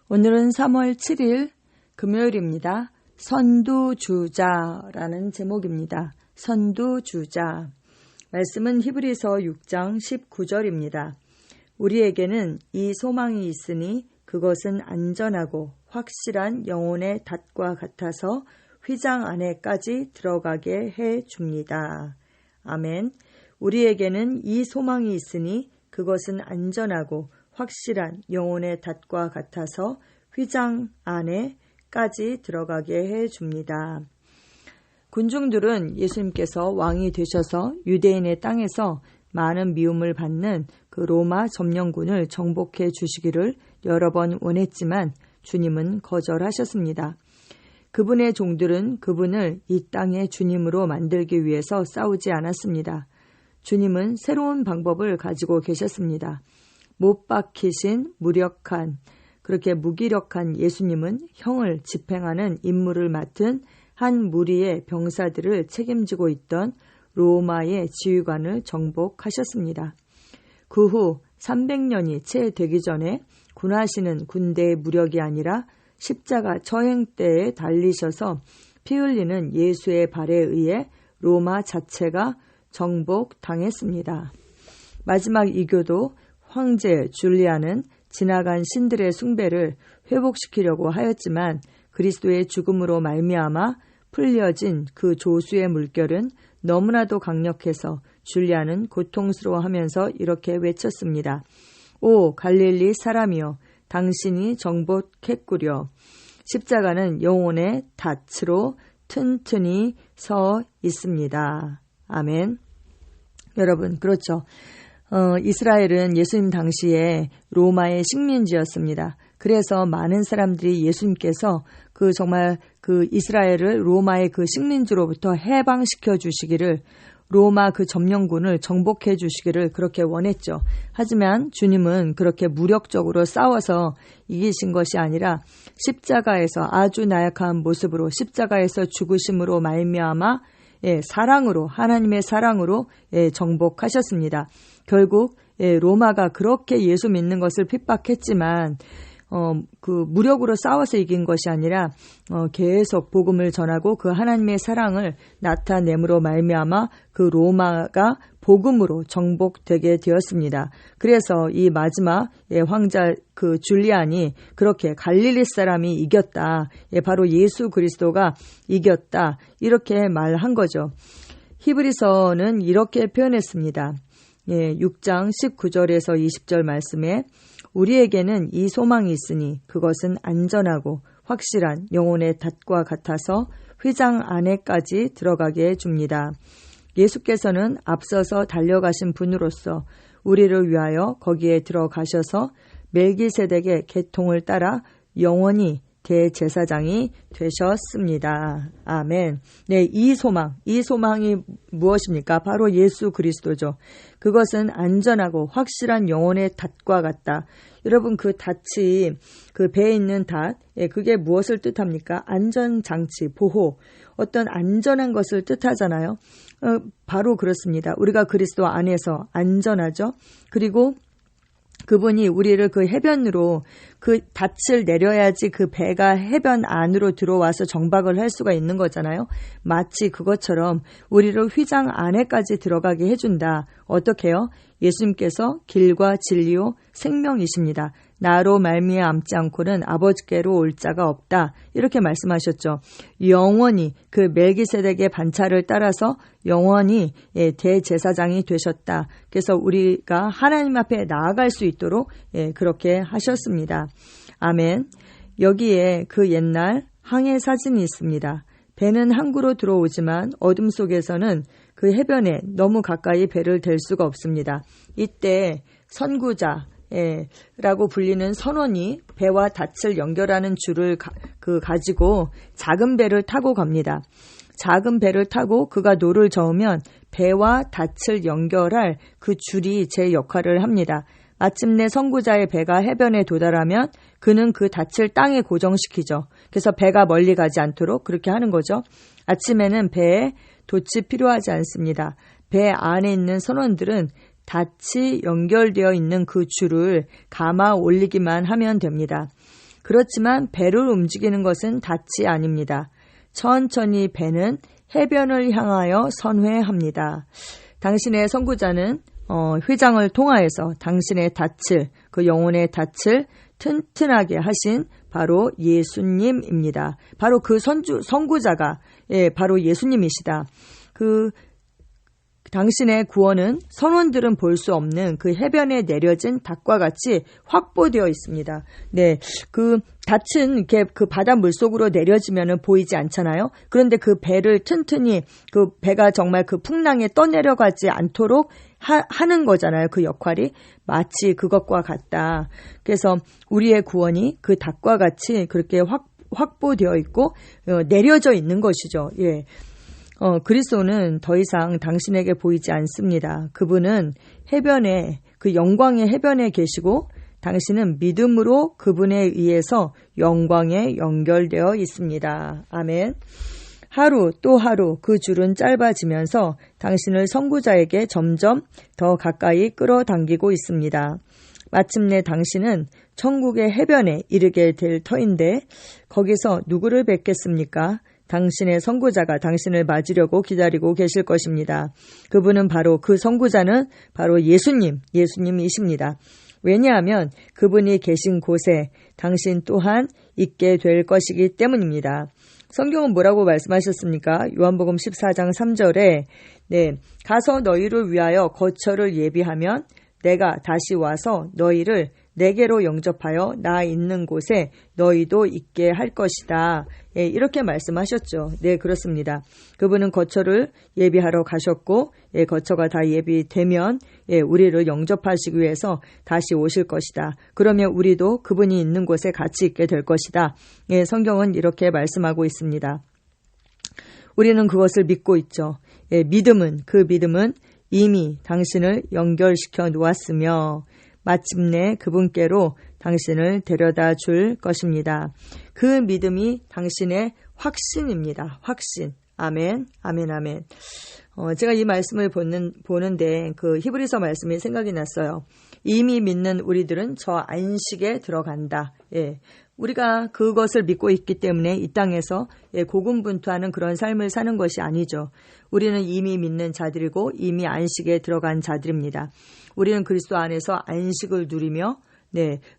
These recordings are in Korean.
오늘은 3월 7일 금요일입니다. 선두주자라는 제목입니다. 선두주자. 말씀은 히브리서 6장 19절입니다. 우리에게는 이 소망이 있으니 그것은 안전하고 확실한 영혼의 닷과 같아서 휘장 안에까지 들어가게 해 줍니다. 아멘. 우리에게는 이 소망이 있으니 그것은 안전하고 확실한 영혼의 닷과 같아서 휘장 안에까지 들어가게 해 줍니다. 군중들은 예수님께서 왕이 되셔서 유대인의 땅에서 많은 미움을 받는 그 로마 점령군을 정복해 주시기를 여러 번 원했지만 주님은 거절하셨습니다. 그분의 종들은 그분을 이 땅의 주님으로 만들기 위해서 싸우지 않았습니다. 주님은 새로운 방법을 가지고 계셨습니다. 못 박히신 그렇게 무기력한 예수님은 형을 집행하는 임무를 맡은 한 무리의 병사들을 책임지고 있던 로마의 지휘관을 정복하셨습니다. 그 후 300년이 채 되기 전에 군하시는 군대의 무력이 아니라 십자가 처형 때에 달리셔서 피 흘리는 예수의 발에 의해 로마 자체가 정복당했습니다. 마지막 이교도 황제 줄리아는 지나간 신들의 숭배를 회복시키려고 하였지만 그리스도의 죽음으로 말미암아 풀려진 그 조수의 물결은 너무나도 강력해서 줄리아는 고통스러워하면서 이렇게 외쳤습니다. 오 갈릴리 사람이여 당신이 정복했구려. 십자가는 영혼의 닻으로 튼튼히 서 있습니다. 아멘. 여러분 그렇죠. 이스라엘은 예수님 당시에 로마의 식민지였습니다. 그래서 많은 사람들이 예수님께서 정말 이스라엘을 로마의 그 식민지로부터 해방시켜 주시기를 로마 그 점령군을 정복해 주시기를 그렇게 원했죠. 하지만 주님은 그렇게 무력적으로 싸워서 이기신 것이 아니라 십자가에서 아주 나약한 모습으로 십자가에서 죽으심으로 말미암아 사랑으로 하나님의 사랑으로 정복하셨습니다. 결국 로마가 그렇게 예수 믿는 것을 핍박했지만 무력으로 싸워서 이긴 것이 아니라 계속 복음을 전하고 그 하나님의 사랑을 나타냄으로 말미암아 그 로마가 복음으로 정복되게 되었습니다. 그래서 이 마지막 황자 줄리안이 그렇게 갈릴리 사람이 이겼다. 바로 예수 그리스도가 이겼다. 이렇게 말한 거죠. 히브리서는 이렇게 표현했습니다. 6장 19절에서 20절 말씀에 우리에게는 이 소망이 있으니 그것은 안전하고 확실한 영혼의 닷과 같아서 휘장 안에까지 들어가게 해줍니다. 예수께서는 앞서서 달려가신 분으로서 우리를 위하여 거기에 들어가셔서 멜기세덱의 계통을 따라 영원히 대제사장이 되셨습니다. 아멘. 네, 이 소망이 무엇입니까? 바로 예수 그리스도죠. 그것은 안전하고 확실한 영혼의 닷과 같다. 여러분 그 닷이 그 배에 있는 닷, 그게 무엇을 뜻합니까? 안전장치, 보호, 어떤 안전한 것을 뜻하잖아요. 바로 그렇습니다. 우리가 그리스도 안에서 안전하죠. 그리고 그분이 우리를 그 해변으로 그 닻을 내려야지 그 배가 해변 안으로 들어와서 정박을 할 수가 있는 거잖아요. 마치 그것처럼 우리를 휘장 안에까지 들어가게 해준다. 어떻게요? 예수님께서 길과 진리요 생명이십니다. 나로 말미암지 않고는 아버지께로 올 자가 없다. 이렇게 말씀하셨죠. 영원히 그 멜기세덱의 반차를 따라서 영원히 대제사장이 되셨다. 그래서 우리가 하나님 앞에 나아갈 수 있도록 그렇게 하셨습니다. 아멘. 여기에 그 옛날 항해 사진이 있습니다. 배는 항구로 들어오지만 어둠 속에서는 그 해변에 너무 가까이 배를 댈 수가 없습니다. 이때 선구자 라고 불리는 선원이 배와 닻을 연결하는 줄을 가지고 작은 배를 타고 갑니다. 작은 배를 타고 그가 노를 저으면 배와 닻을 연결할 그 줄이 제 역할을 합니다. 마침내 선구자의 배가 해변에 도달하면 그는 그 닻을 땅에 고정시키죠. 그래서 배가 멀리 가지 않도록 그렇게 하는 거죠. 아침에는 배에 돛이 필요하지 않습니다. 배 안에 있는 선원들은 닻이 연결되어 있는 그 줄을 감아 올리기만 하면 됩니다. 그렇지만 배를 움직이는 것은 닻이 아닙니다. 천천히 배는 해변을 향하여 선회합니다. 당신의 선구자는 회장을 통하여서 당신의 닻을, 그 영혼의 닻을 튼튼하게 하신 바로 예수님입니다. 바로 그 선구자가 바로 예수님이시다. 당신의 구원은 선원들은 볼 수 없는 그 해변에 내려진 닭과 같이 확보되어 있습니다. 네, 그 닻은 이렇게 그 바다 물속으로 내려지면은 보이지 않잖아요. 그런데 그 배를 튼튼히 그 배가 정말 그 풍랑에 떠내려가지 않도록 하는 거잖아요. 그 역할이 마치 그것과 같다. 그래서 우리의 구원이 그 닭과 같이 그렇게 확보되어 있고 내려져 있는 것이죠. 예. 그리스도는 더 이상 당신에게 보이지 않습니다. 그분은 해변에, 그 영광의 해변에 계시고 당신은 믿음으로 그분에 의해서 영광에 연결되어 있습니다. 아멘. 하루 또 하루 그 줄은 짧아지면서 당신을 선구자에게 점점 더 가까이 끌어당기고 있습니다. 마침내 당신은 천국의 해변에 이르게 될 터인데 거기서 누구를 뵙겠습니까? 당신의 선구자가 당신을 맞으려고 기다리고 계실 것입니다. 그분은 바로 그 선구자는 바로 예수님이십니다. 왜냐하면 그분이 계신 곳에 당신 또한 있게 될 것이기 때문입니다. 성경은 뭐라고 말씀하셨습니까? 요한복음 14장 3절에 가서 너희를 위하여 거처를 예비하면 내가 다시 와서 너희를 내게로 영접하여 나 있는 곳에 너희도 있게 할 것이다. 이렇게 말씀하셨죠. 네, 그렇습니다. 그분은 거처를 예비하러 가셨고 거처가 다 예비되면 우리를 영접하시기 위해서 다시 오실 것이다. 그러면 우리도 그분이 있는 곳에 같이 있게 될 것이다. 성경은 이렇게 말씀하고 있습니다. 우리는 그것을 믿고 있죠. 믿음은 이미 당신을 연결시켜 놓았으며 마침내 그분께로 당신을 데려다 줄 것입니다. 그 믿음이 당신의 확신입니다. 확신. 아멘, 아멘, 아멘. 제가 이 말씀을 보는데 그 히브리서 말씀이 생각이 났어요. 이미 믿는 우리들은 저 안식에 들어간다. 우리가 그것을 믿고 있기 때문에 이 땅에서 고군분투하는 그런 삶을 사는 것이 아니죠. 우리는 이미 믿는 자들이고 이미 안식에 들어간 자들입니다. 우리는 그리스도 안에서 안식을 누리며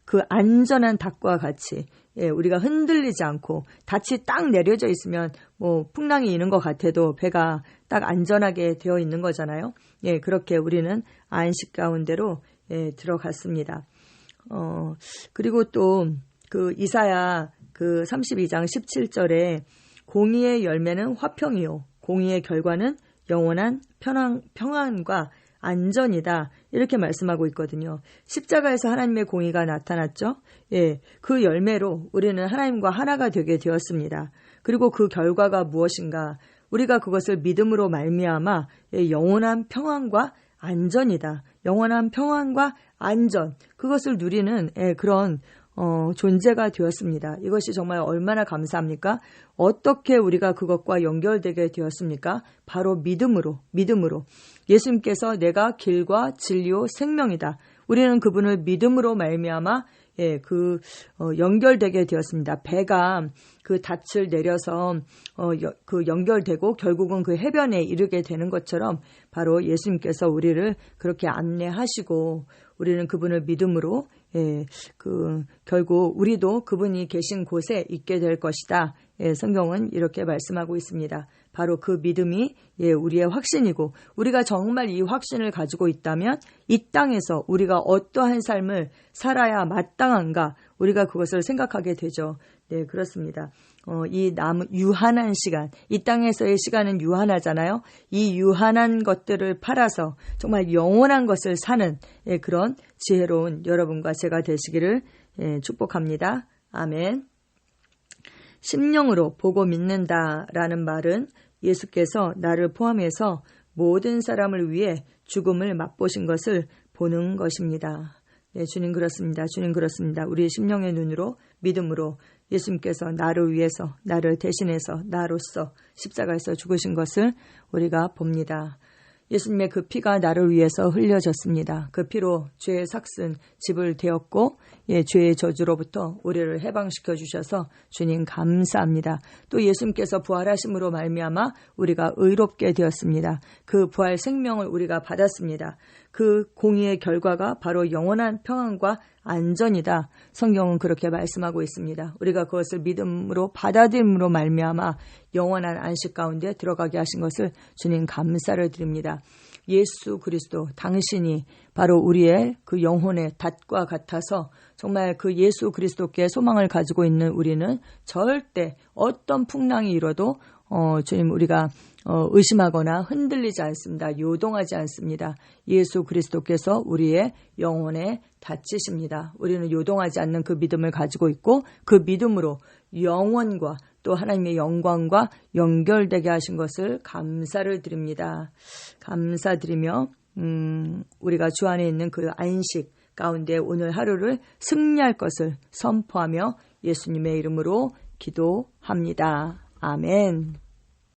그 안전한 닭과 같이 우리가 흔들리지 않고 닻이 딱 내려져 있으면 뭐 풍랑이 이는 것 같아도 배가 딱 안전하게 되어 있는 거잖아요. 그렇게 우리는 안식 가운데로 들어갔습니다. 그리고 또 그 이사야 그 32장 17절에 공의의 열매는 화평이요 공의의 결과는 영원한 평안과 안전이다. 이렇게 말씀하고 있거든요. 십자가에서 하나님의 공의가 나타났죠. 그 열매로 우리는 하나님과 하나가 되게 되었습니다. 그리고 그 결과가 무엇인가? 우리가 그것을 믿음으로 말미암아 영원한 평안과 안전이다. 영원한 평안과 안전. 그것을 누리는 그런 존재가 되었습니다. 이것이 정말 얼마나 감사합니까? 어떻게 우리가 그것과 연결되게 되었습니까? 바로 믿음으로. 예수님께서 내가 길과 진리요 생명이다. 우리는 그분을 믿음으로 말미암아 연결되게 되었습니다. 배가 그 닻을 내려서 그 연결되고 결국은 그 해변에 이르게 되는 것처럼 바로 예수님께서 우리를 그렇게 안내하시고 우리는 그분을 믿음으로 결국 우리도 그분이 계신 곳에 있게 될 것이다. 성경은 이렇게 말씀하고 있습니다. 바로 그 믿음이 우리의 확신이고 우리가 정말 이 확신을 가지고 있다면 이 땅에서 우리가 어떠한 삶을 살아야 마땅한가 우리가 그것을 생각하게 되죠. 네, 그렇습니다. 이 유한한 시간, 이 땅에서의 시간은 유한하잖아요. 이 유한한 것들을 팔아서 정말 영원한 것을 사는 그런 지혜로운 여러분과 제가 되시기를 축복합니다. 아멘. 심령으로 보고 믿는다라는 말은 예수께서 나를 포함해서 모든 사람을 위해 죽음을 맛보신 것을 보는 것입니다. 네, 주님 그렇습니다. 주님 그렇습니다. 우리의 심령의 눈으로 믿음으로 예수님께서 나를 위해서 나를 대신해서 나로서 십자가에서 죽으신 것을 우리가 봅니다. 예수님의 그 피가 나를 위해서 흘려졌습니다. 그 피로 죄의 삭슨 집을 되었고 죄의 저주로부터 우리를 해방시켜 주셔서 주님 감사합니다. 또 예수님께서 부활하심으로 말미암아 우리가 의롭게 되었습니다. 그 부활 생명을 우리가 받았습니다. 그 공의의 결과가 바로 영원한 평안과 안전이다. 성경은 그렇게 말씀하고 있습니다. 우리가 그것을 믿음으로 받아들임으로 말미암아 영원한 안식 가운데 들어가게 하신 것을 주님 감사를 드립니다. 예수 그리스도 당신이 바로 우리의 그 영혼의 닷과 같아서 정말 그 예수 그리스도께 소망을 가지고 있는 우리는 절대 어떤 풍랑이 일어도 주님 우리가 의심하거나 흔들리지 않습니다. 요동하지 않습니다. 예수 그리스도께서 우리의 영혼에 닫히십니다. 우리는 요동하지 않는 그 믿음을 가지고 있고 그 믿음으로 영원과 또 하나님의 영광과 연결되게 하신 것을 감사를 드립니다. 감사드리며 우리가 주 안에 있는 그 안식 가운데 오늘 하루를 승리할 것을 선포하며 예수님의 이름으로 기도합니다. 아멘.